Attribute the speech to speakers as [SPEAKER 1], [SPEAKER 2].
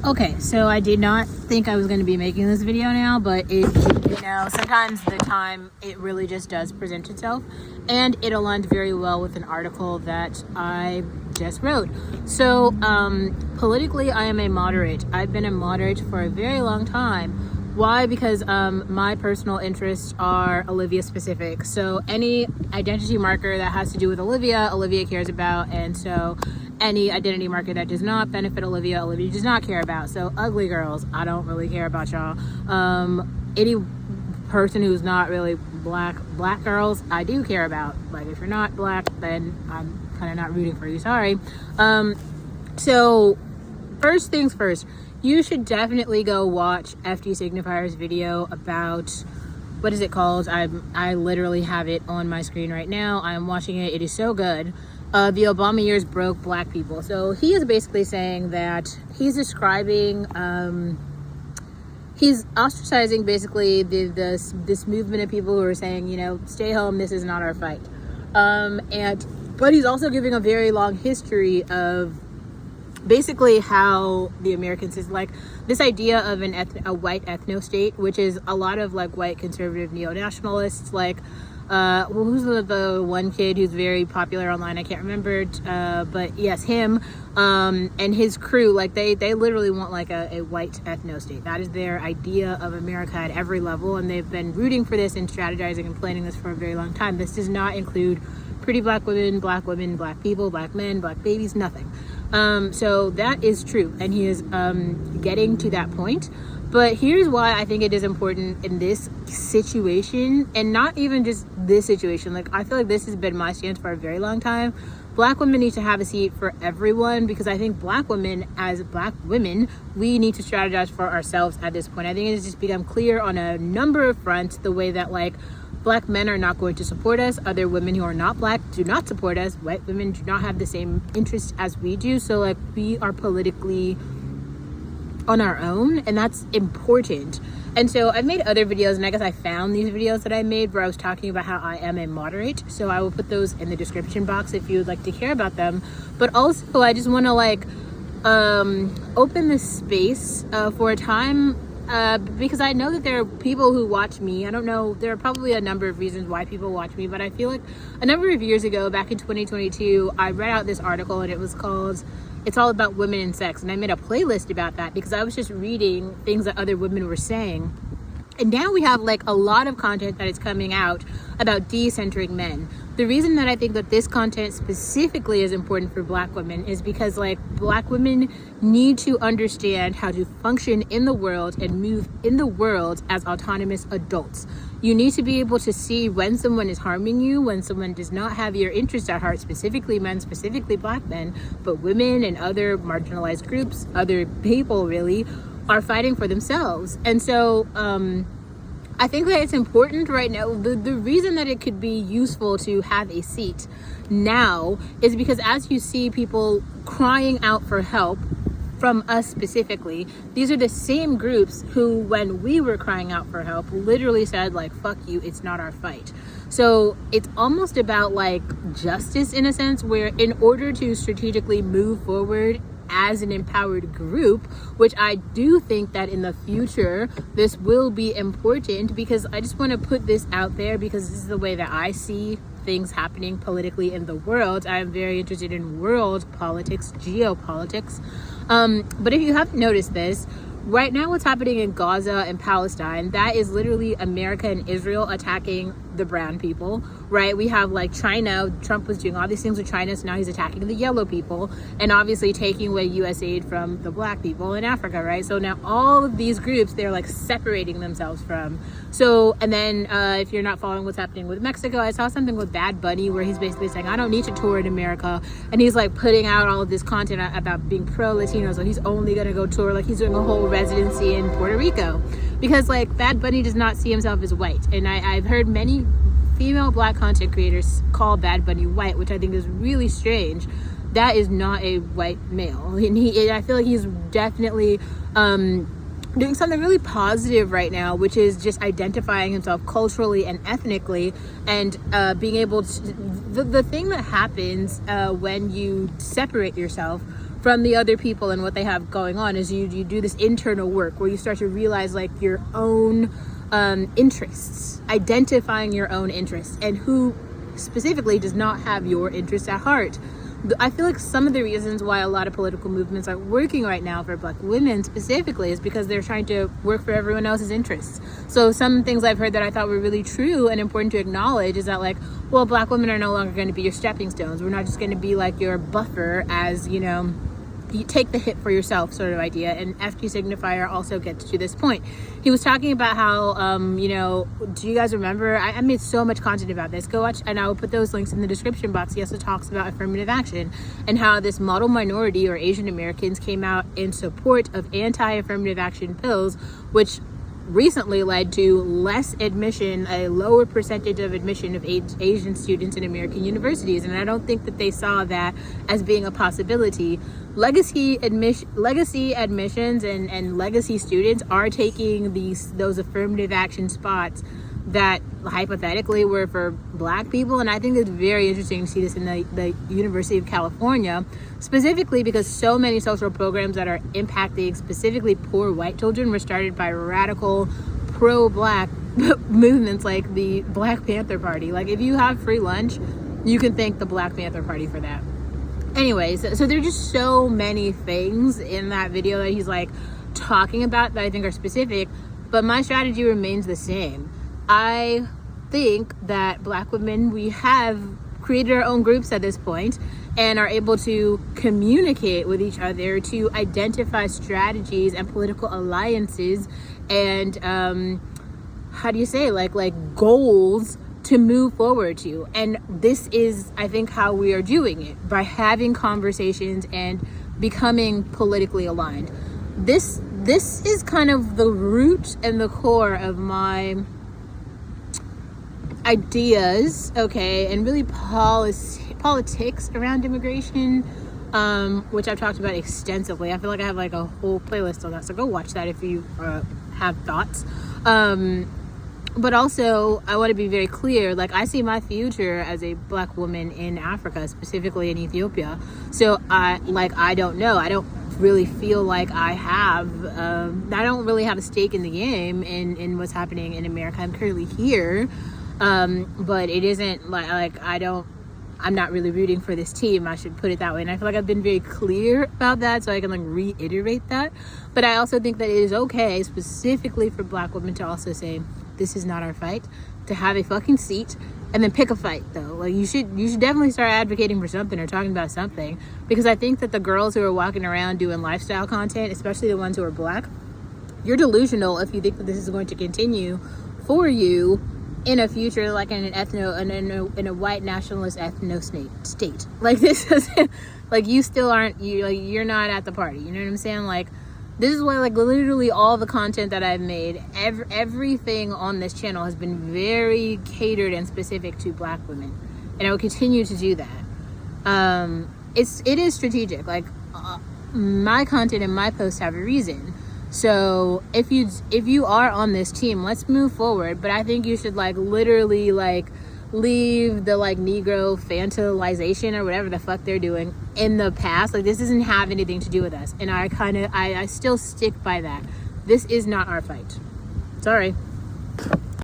[SPEAKER 1] Okay, so I did not think I was going to be making this video now, but sometimes the time, it really just does present itself, and it aligned very well with an article that I just wrote. So, politically, I am a moderate. I've been a moderate for a very long time. Why? Because my personal interests are Olivia specific. So any identity marker that has to do with Olivia cares about, and so any identity marker that does not benefit Olivia does not care about. So ugly girls, I don't really care about y'all. Any person who's not really black girls, I do care about. Like, if you're not black, then I'm kind of not rooting for you, sorry. So first things first, you should definitely go watch FD Signifier's video about, what is it called? I literally have it on my screen right now. I'm watching it. It is so good. The Obama years broke black people. So he is basically saying that he's describing, he's ostracizing basically this movement of people who are saying, stay home, this is not our fight. But he's also giving a very long history of basically how the Americans is like this idea of a white ethno state, which is a lot of like white conservative neo-nationalists, like who's the one kid who's very popular online, I can't remember, but yes, him and his crew, like they literally want like a white ethno state. That is their idea of America at every level, and they've been rooting for this and strategizing and planning this for a very long time. This does not include pretty black women, black people, black men, black babies, nothing. So that is true, and he is getting to that point. But here's why I think it is important in this situation, and not even just this situation. Like, I feel like this has been my stance for a very long time. Black women need to have a seat for everyone, because I think black women, as black women, we need to strategize for ourselves at this point. I think it has just become clear on a number of fronts the way that, like, black men are not going to support us. Other women who are not black do not support us. White women do not have the same interests as we do. So, like, we are politically on our own, and that's important. And so I've made other videos, and I guess I found these videos that I made where I was talking about how I am a moderate. So I will put those in the description box if you would like to care about them. But also, I just want to like open this space for a time, because I know that there are people who watch me. I don't know, there are probably a number of reasons why people watch me, but I feel like a number of years ago, back in 2022, I read out this article, and it was called "It's All About Women and Sex," and I made a playlist about that because I was just reading things that other women were saying. And now we have like a lot of content that is coming out about decentering men. The reason that I think that this content specifically is important for black women is because, like, black women need to understand how to function in the world and move in the world as autonomous adults. You need to be able to see when someone is harming you, when someone does not have your interests at heart, specifically men, specifically black men, but women and other marginalized groups, other people really, are fighting for themselves. And so I think that it's important right now. The reason that it could be useful to have a seat now is because as you see people crying out for help from us specifically, these are the same groups who, when we were crying out for help, literally said, like, fuck you, it's not our fight. So it's almost about like justice in a sense, where in order to strategically move forward as an empowered group, which I do think that in the future this will be important, because I just want to put this out there because this is the way that I see things happening politically in the world. I am very interested in world politics, geopolitics. But if you haven't noticed this, right now what's happening in Gaza and Palestine, that is literally America and Israel attacking the brown people, right? We have like China. Trump was doing all these things with China, so now he's attacking the yellow people, and obviously taking away US aid from the black people in Africa, right? So now all of these groups, they're like separating themselves from. So, and then if you're not following what's happening with Mexico, I saw something with Bad Bunny where he's basically saying, I don't need to tour in America, and he's like putting out all of this content about being pro-Latino, so he's only gonna go tour, like he's doing a whole residency in Puerto Rico, because like Bad Bunny does not see himself as white. And I've heard many female black content creators call Bad Bunny white, which I think is really strange. That is not a white male, and I feel like he's definitely doing something really positive right now, which is just identifying himself culturally and ethnically, and being able to, the thing that happens when you separate yourself from the other people and what they have going on is you do this internal work where you start to realize like your own interests, identifying your own interests and who specifically does not have your interests at heart. I feel like some of the reasons why a lot of political movements are working right now for Black women specifically is because they're trying to work for everyone else's interests. So some things I've heard that I thought were really true and important to acknowledge is that like, well, Black women are no longer going to be your stepping stones. We're not just going to be like your buffer as, you know, you take the hit for yourself sort of idea. And FG Signifier also gets to this point. He was talking about how, you know, do you guys remember? I made so much content about this. Go watch, and I will put those links in the description box. He also talks about affirmative action and how this model minority or Asian Americans came out in support of anti-affirmative action pills, which recently led to less admission, a lower percentage of admission of Asian students in American universities. And I don't think that they saw that as being a possibility. Legacy admissions and legacy students are taking those affirmative action spots that hypothetically were for Black people. And I think it's very interesting to see this in the University of California, specifically because so many social programs that are impacting specifically poor white children were started by radical pro-Black movements like the Black Panther Party. Like if you have free lunch, you can thank the Black Panther Party for that. Anyways, so there are just so many things in that video that he's like talking about that I think are specific, but my strategy remains the same. I think that Black women, we have created our own groups at this point and are able to communicate with each other to identify strategies and political alliances and how do you say, like goals to move forward to. And this is, I think, how we are doing it, by having conversations and becoming politically aligned. This is kind of the root and the core of my ideas, okay, and really politics around immigration, which I've talked about extensively. I feel like I have like a whole playlist on that, so go watch that if you have thoughts. But also, I want to be very clear, like I see my future as a Black woman in Africa, specifically in Ethiopia. So I don't know. I don't really feel like I don't really have a stake in the game in what's happening in America. I'm currently here. But it isn't like I'm not really rooting for this team. I should put it that way. And I feel like I've been very clear about that, so I can like reiterate that. But I also think that it is okay, specifically for Black women, to also say, this is not our fight, to have a fucking seat and then pick a fight though. Like you should definitely start advocating for something or talking about something, because I think that the girls who are walking around doing lifestyle content, especially the ones who are Black, you're delusional if you think that this is going to continue for you in a future, like in in a white nationalist ethno state. Like this is like you still aren't, you're not at the party. You know what I'm saying? Like this is why like literally all the content that I've made, everything on this channel has been very catered and specific to Black women, and I will continue to do that. It is strategic. Like my content and my posts have a reason. So if you are on this team, let's move forward. But I think you should like literally like leave the like Negro fantilization or whatever the fuck they're doing in the past. Like this doesn't have anything to do with us, and I still stick by that. This is not our fight. Sorry.